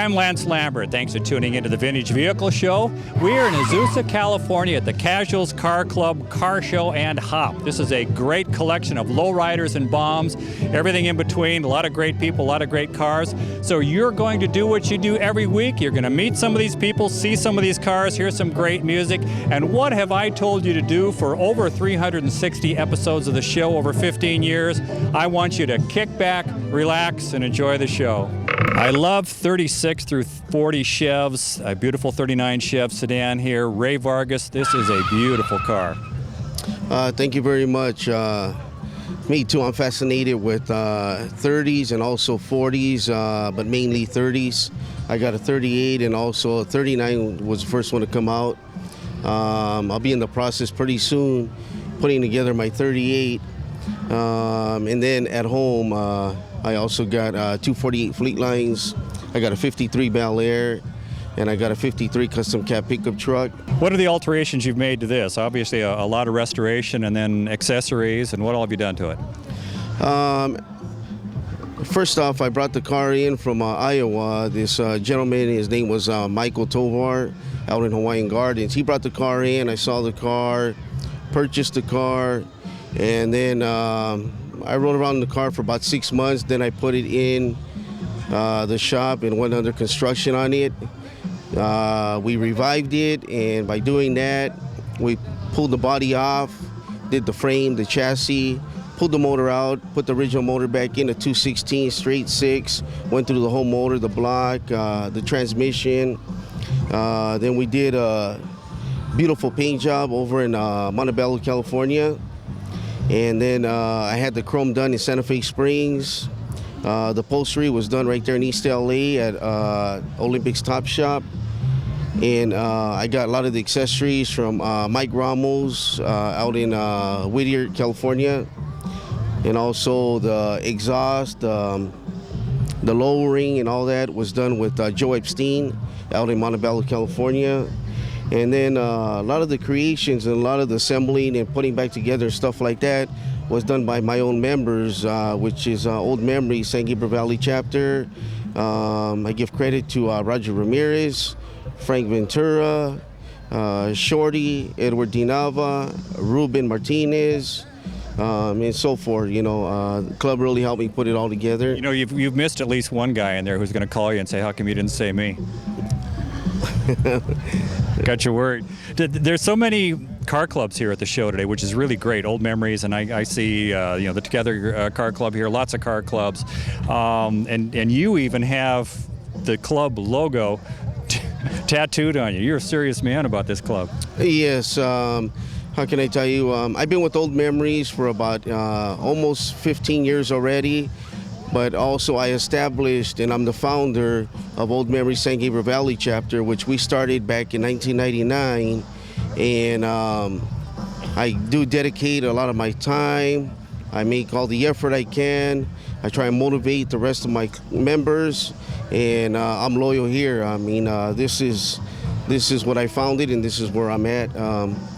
I'm Lance Lambert. Thanks for tuning into the Vintage Vehicle Show. We're in Azusa, California at the Casuals Car Club Car Show and Hop. This is a great collection of lowriders and bombs, everything in between, a lot of great people, a lot of great cars. So you're going to do what you do every week. You're going to meet some of these people, see some of these cars, hear some great music. And what have I told you to do for over 360 episodes of the show over 15 years? I want you to kick back, relax, and enjoy the show. I love 36 through 40 Chevs, a beautiful 39 Chev sedan here. Ray Vargas, this is a beautiful car. Thank you very much. Me too, I'm fascinated with 30s and also 40s, but mainly 30s. I got a 38 and also a 39 was the first one to come out. I'll be in the process pretty soon putting together my 38. And then at home, I also got 248 Fleet Lines. I got a 53 Bel Air, and I got a 53 custom cab pickup truck. What are the alterations you've made to this? Obviously a lot of restoration and then accessories, and what all have you done to it? First off, I brought the car in from Iowa. This gentleman, his name was Michael Tovar, out in Hawaiian Gardens. He brought the car in, I saw the car, purchased the car, and then I rode around in the car for about 6 months. Then I put it in the shop and went under construction on it. We revived it, and by doing that, we pulled the body off, did the frame, the chassis, pulled the motor out, put the original motor back in, a 216 straight 6, went through the whole motor, the block, the transmission. Then we did a beautiful paint job over in Montebello, California. And then I had the chrome done in Santa Fe Springs. The upholstery was done right there in East LA at Olympics Top Shop. And I got a lot of the accessories from Mike Ramos out in Whittier, California. And also the exhaust, the lowering and all that was done with Joe Epstein out in Montebello, California. And then a lot of the creations and a lot of the assembling and putting back together stuff like that was done by my own members, which is Old Memory, San Gabriel Valley chapter. I give credit to Roger Ramirez, Frank Ventura, Shorty, Edward DiNava, Ruben Martinez, and so forth. You know, the club really helped me put it all together. You know, you've missed at least one guy in there who's going to call you and say, how come you didn't say me? Got you worried. There's so many car clubs here at the show today, which is really great. Old Memories, and I see you know, the Together car club here. Lots of car clubs, and you even have the club logo tattooed on you. You're a serious man about this club. Yes. How can I tell you? I've been with Old Memories for about almost 15 years already. But also I established, and I'm the founder of Old Memory San Gabriel Valley chapter, which we started back in 1999. And I do dedicate a lot of my time. I make all the effort I can. I try and motivate the rest of my members, and I'm loyal here. I mean, this is what I founded, and this is where I'm at.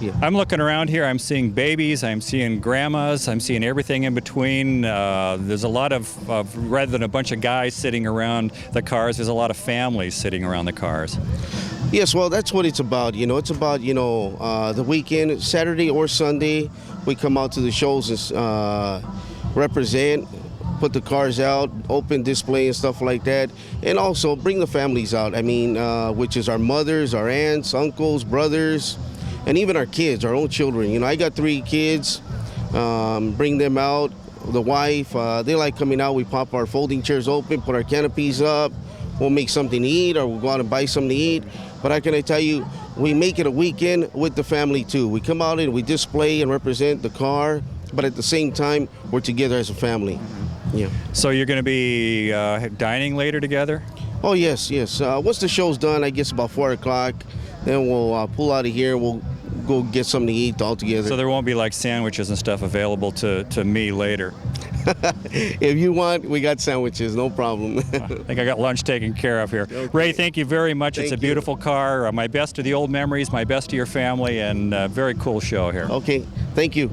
Yeah. I'm looking around here. I'm seeing babies. I'm seeing grandmas. I'm seeing everything in between. There's a lot of, rather than a bunch of guys sitting around the cars, there's a lot of families sitting around the cars. Yes, well, that's what it's about. You know, it's about, you know, the weekend, Saturday or Sunday, we come out to the shows and represent, put the cars out, open display and stuff like that, and also bring the families out. I mean, which is our mothers, our aunts, uncles, brothers, and even our kids, our own children. You know, I got 3 kids, bring them out, the wife, they like coming out. We pop our folding chairs open, put our canopies up, we'll make something to eat, or we'll go out and buy something to eat. But I can tell you, we make it a weekend with the family too. We come out and we display and represent the car, but at the same time, we're together as a family. Yeah. So you're going to be dining later together? Oh, yes, yes. Once the show's done, I guess about 4 o'clock, then we'll pull out of here. We'll go get something to eat all together. So there won't be like sandwiches and stuff available to me later? If you want, we got sandwiches, no problem. I think I got lunch taken care of here. Okay. Ray, thank you very much. It's a beautiful car. My best to the Old Memories, my best to your family, and very cool show here. Okay, thank you.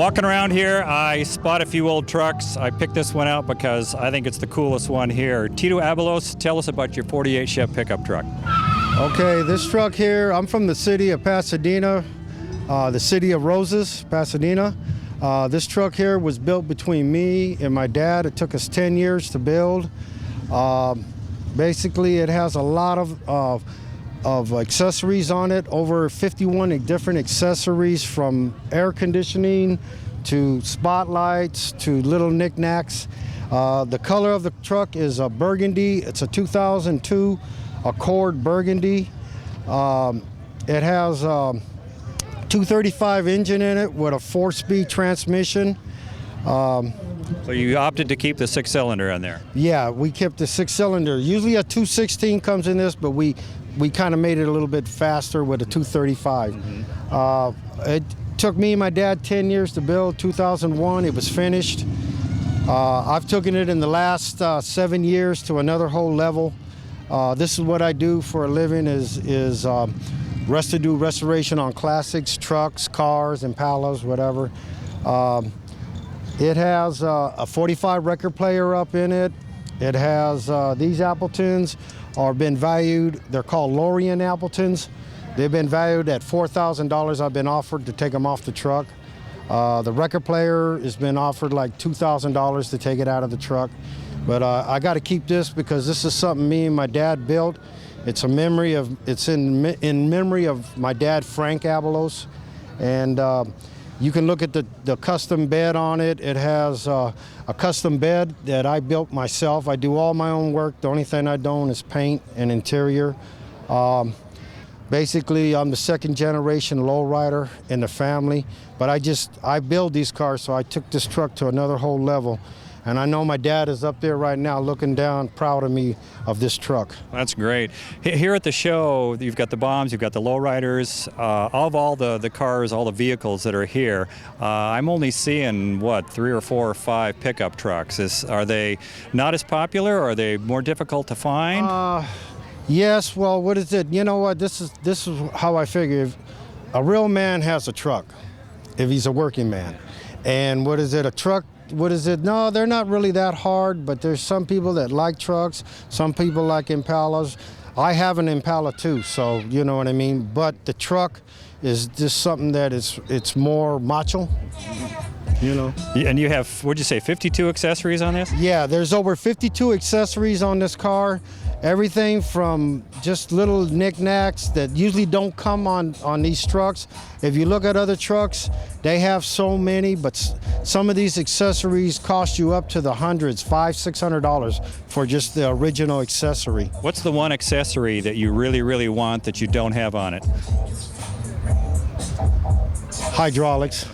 Walking around here, I spot a few old trucks. I picked this one out because I think it's the coolest one here. Tito Abalos, tell us about your 48 Chev pickup truck. Okay, this truck here, I'm from the city of Pasadena, the city of Roses, Pasadena. This truck here was built between me and my dad. It took us 10 years to build. Basically, it has a lot of accessories on it, over 51 different accessories, from air conditioning to spotlights to little knickknacks. The color of the truck is a burgundy. It's a 2002 Accord burgundy. It has a 235 engine in it with a 4-speed transmission. So you opted to keep the 6-cylinder in there. Yeah, we kept the 6-cylinder. Usually a 216 comes in this, but we kind of made it a little bit faster with a 235. It took me and my dad 10 years to build. 2001, it was finished. I've taken it in the last 7 years to another whole level. This is what I do for a living, is restoration on classics, trucks, cars, Impalas, whatever. It has a 45 record player up in it. It has these Appletons are been valued. They're called Lorian Appletons. They've been valued at $4,000. I've been offered to take them off the truck. The record player has been offered like $2,000 to take it out of the truck. But I got to keep this because this is something me and my dad built. It's a memory of. It's in memory of my dad, Frank Abalos, and. You can look at the custom bed on it. It has a custom bed that I built myself. I do all my own work. The only thing I don't is paint and interior. Basically, I'm the second generation lowrider in the family, but I build these cars, so I took this truck to another whole level. And I know my dad is up there right now looking down, proud of me of this truck. That's great. Here at the show, you've got the bombs, you've got the lowriders. Of all the cars, all the vehicles that are here, I'm only seeing, what, 3 or 4 or 5 pickup trucks. Are they not as popular, or are they more difficult to find? Yes, well, what is it? You know what, this is how I figure. If a real man has a truck, if he's a working man. And what is it, a truck? What is it? No, they're not really that hard, but there's some people that like trucks. Some people like Impalas. I have an Impala too, so you know what I mean. But the truck is just something that it's more macho, you know. And you have, what'd you say, 52 accessories on this? Yeah, there's over 52 accessories on this car. Everything from just little knickknacks that usually don't come on these trucks. If you look at other trucks, they have so many, but some of these accessories cost you up to the hundreds, $500–600 for just the original accessory. What's the one accessory that you really, really want that you don't have on it? Hydraulics.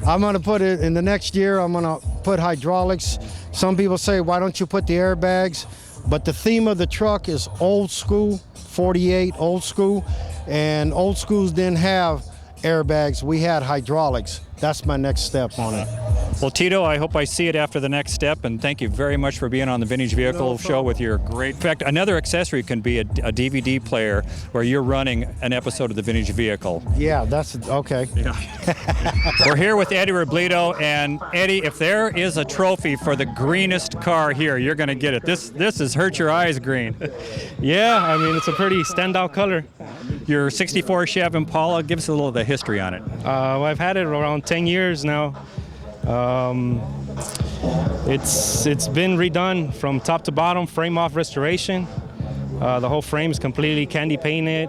I'm gonna put it in the next year. I'm gonna put hydraulics. Some people say, why don't you put the airbags? But the theme of the truck is old school, 48 old school, and old schools didn't have airbags. We had hydraulics. That's my next step on it. Well, Tito, I hope I see it after the next step, and thank you very much for being on the Vintage Vehicle Show with your great... In fact, another accessory can be a DVD player where you're running an episode of the Vintage Vehicle. Yeah, that's okay. Yeah. We're here with Eddie Robledo, and Eddie, if there is a trophy for the greenest car here, you're going to get it. This is hurt your eyes green. Yeah, I mean, it's a pretty standout color. Your 64 Chevy Impala, give us a little of the history on it. Well, I've had it around 10 years now. It's been redone from top to bottom, frame off restoration. The whole frame is completely candy painted.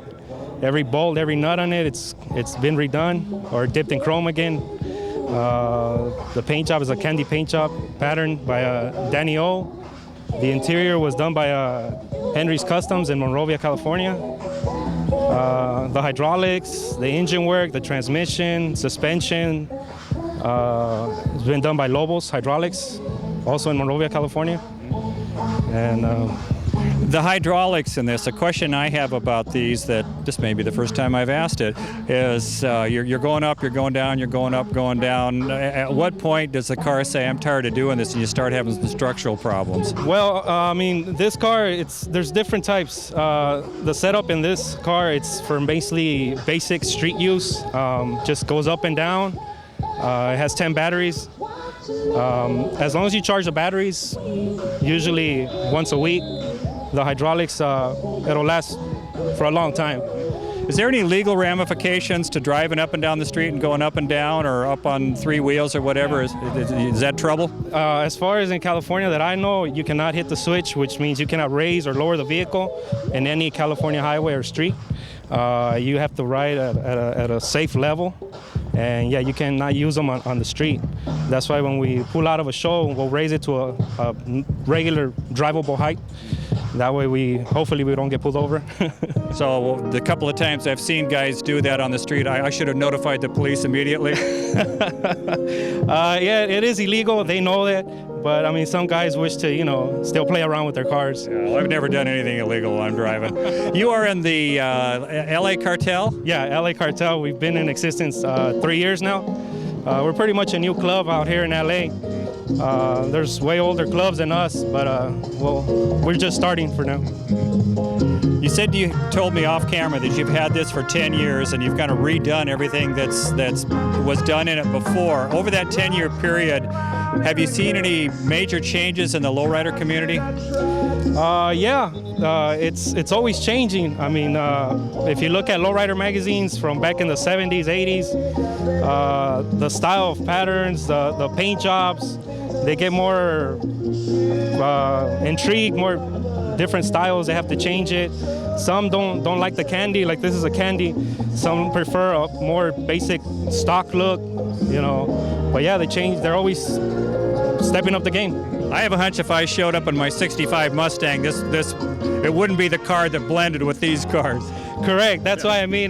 Every bolt, every nut on it, it's been redone or dipped in chrome again. The paint job is a candy paint job pattern by Danny O. The interior was done by Henry's Customs in Monrovia, California. The hydraulics, the engine work, the transmission, suspension, it's been done by Lobos Hydraulics, also in Monrovia, California. And the hydraulics in this, a question I have about these that this may be the first time I've asked it, is you're going up, you're going down, you're going up, going down. At what point does the car say, I'm tired of doing this, and you start having some structural problems? Well, I mean, this car, there's different types. The setup in this car, it's for basically basic street use, just goes up and down. It has 10 batteries. As long as you charge the batteries, usually once a week, the hydraulics, it'll last for a long time. Is there any legal ramifications to driving up and down the street and going up and down or up on three wheels or whatever? Is that trouble? As far as in California that I know, you cannot hit the switch, which means you cannot raise or lower the vehicle in any California highway or street. You have to ride at a safe level. And yeah, you cannot use them on the street. That's why when we pull out of a show, we'll raise it to a regular drivable height. That way hopefully we don't get pulled over. So the couple of times I've seen guys do that on the street, I should have notified the police immediately. Yeah, it is illegal. They know that. But I mean, some guys wish to, still play around with their cars. Yeah, well, I've never done anything illegal while I'm driving. You are in the LA cartel? Yeah, LA cartel. We've been in existence 3 years now. We're pretty much a new club out here in LA. There's way older clubs than us, but we're just starting for now. You said you told me off camera that you've had this for 10 years and you've kind of redone everything that's was done in it before. Over that 10-year period, have you seen any major changes in the lowrider community? Yeah, it's always changing. I mean, if you look at lowrider magazines from back in the 70s, 80s, the style of patterns, the paint jobs, they get more intrigued, more different styles. They have to change it. Some don't like the candy, like this is a candy. Some prefer a more basic stock look, But yeah, they change. They're always stepping up the game. I have a hunch if I showed up in my ’65 Mustang, it wouldn't be the car that blended with these cars. Correct. That's why I mean,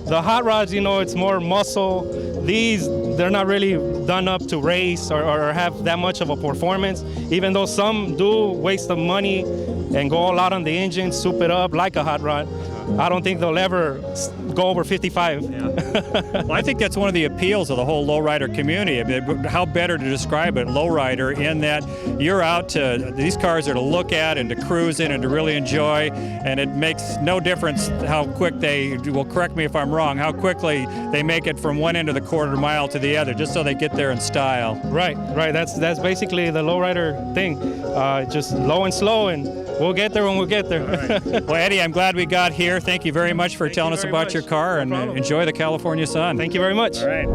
the hot rods, it's more muscle. These, they're not really done up to race or have that much of a performance, even though some do waste the money and go all out on the engine, soup it up like a hot rod. I don't think they'll ever go over 55. Yeah. Well, I think that's one of the appeals of the whole lowrider community. I mean, how better to describe it, lowrider, in that you're out to, these cars are to look at and to cruise in and to really enjoy, and it makes no difference how quick correct me if I'm wrong, how quickly they make it from one end of the quarter mile to the other, just so they get there in style. Right. That's basically the lowrider thing. Just low and slow, and we'll get there when we get there. Right. Well, Eddie, I'm glad we got here. Thank you very much for telling us about your car, and enjoy the California sun. Thank you very much. All right.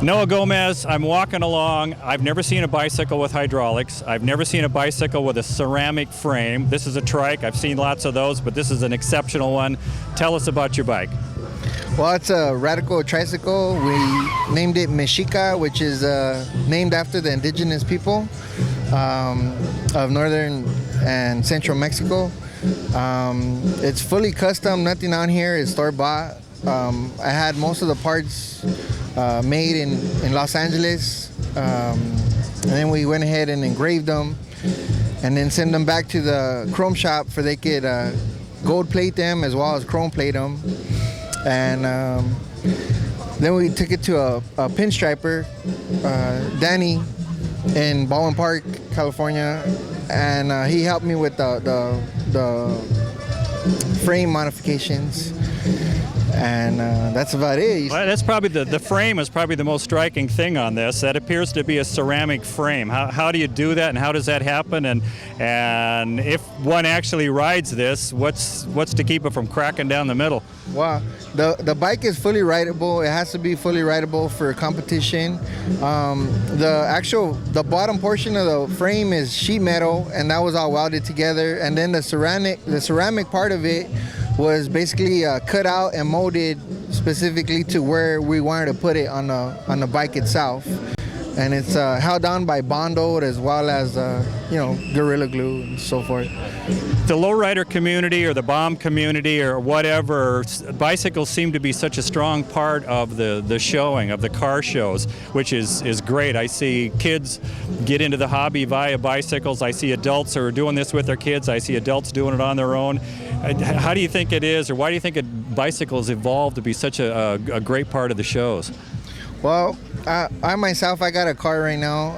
Noah Gomez, I'm walking along. I've never seen a bicycle with hydraulics. I've never seen a bicycle with a ceramic frame. This is a Trike. I've seen lots of those, but this is an exceptional one. Tell us about your bike. Well, it's a radical tricycle. We named it Mexica, which is named after the indigenous people of northern and central Mexico. It's fully custom. Nothing on here is store-bought. I had most of the parts made in Los Angeles, and then we went ahead and engraved them and then send them back to the chrome shop for they could gold plate them as well as chrome plate them. And then we took it to a pinstriper, Danny, in Baldwin Park, California, and he helped me with the frame modifications. And that's about it. Well, that's probably the frame is probably the most striking thing on this. That appears to be a ceramic frame. How do you do that, and how does that happen? And if one actually rides this, what's to keep it from cracking down the middle? Wow, the bike is fully rideable. It has to be fully rideable for competition. The bottom portion of the frame is sheet metal, and that was all welded together. And then the ceramic part of it was basically cut out and molded specifically to where we wanted to put it on the bike itself. And it's held on by Bondo as well as Gorilla Glue and so forth. The lowrider community or the bomb community or whatever, bicycles seem to be such a strong part of the showing, of the car shows, which is great. I see kids get into the hobby via bicycles. I see adults who are doing this with their kids. I see adults doing it on their own. How do you think it is, or why do you think bicycles evolved to be such a great part of the shows? Well, I myself, I got a car right now,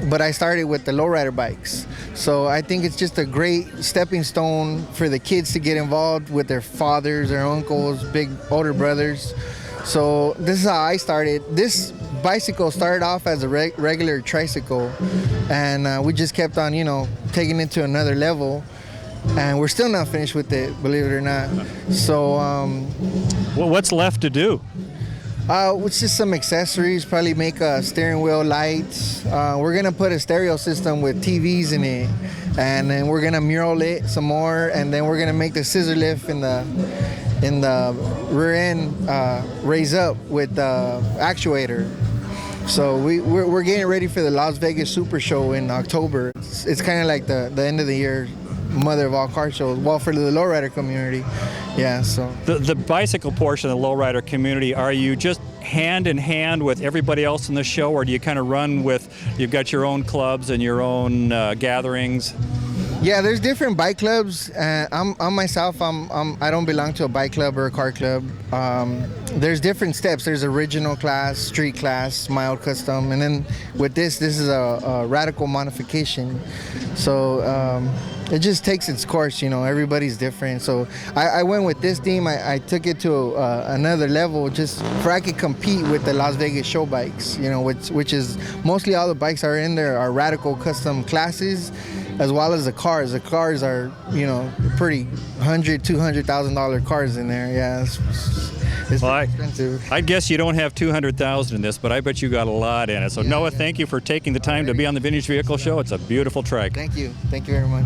but I started with the lowrider bikes. So I think it's just a great stepping stone for the kids to get involved with their fathers, their uncles, big older brothers. So this is how I started. This bicycle started off as a regular tricycle, and we just kept on, taking it to another level. And we're still not finished with it, believe it or not. So, well, what's left to do? It's just some accessories, probably make a steering wheel, lights. We're gonna put a stereo system with TVs in it, and then we're gonna mural it some more, and then we're gonna make the scissor lift in the rear end raise up with the actuator. So we're getting ready for the Las Vegas Super Show in October. It's kind of like the end of the year mother of all car shows. Well, for the lowrider community, yeah. So the bicycle portion of the lowrider community, are you just hand in hand with everybody else in the show, or do you kind of run with? You've got your own clubs and your own gatherings. Yeah, there's different bike clubs. I'm myself. I don't belong to a bike club or a car club. There's different steps. There's original class, street class, mild custom, and then with this is a radical modification. So it just takes its course. Everybody's different. So I went with this theme. I took it to another level, just for I could compete with the Las Vegas show bikes. Which is mostly all the bikes are in there are radical custom classes, as well as the cars. The cars are, pretty $100,000-$200,000 cars in there. Yeah, it's well, expensive. I guess you don't have 200,000 in this, but I bet you got a lot in it. So Noah, thank you for taking the time to be on the Vintage Vehicle Show. It's a beautiful Trike. Thank you very much.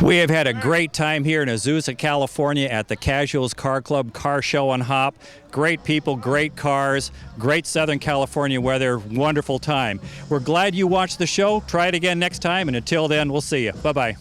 We have had a great time here in Azusa, California at the Casuals Car Club Car Show and Hop. Great people, great cars, great Southern California weather, wonderful time. We're glad you watched the show. Try it again next time, and until then, we'll see you. Bye-bye.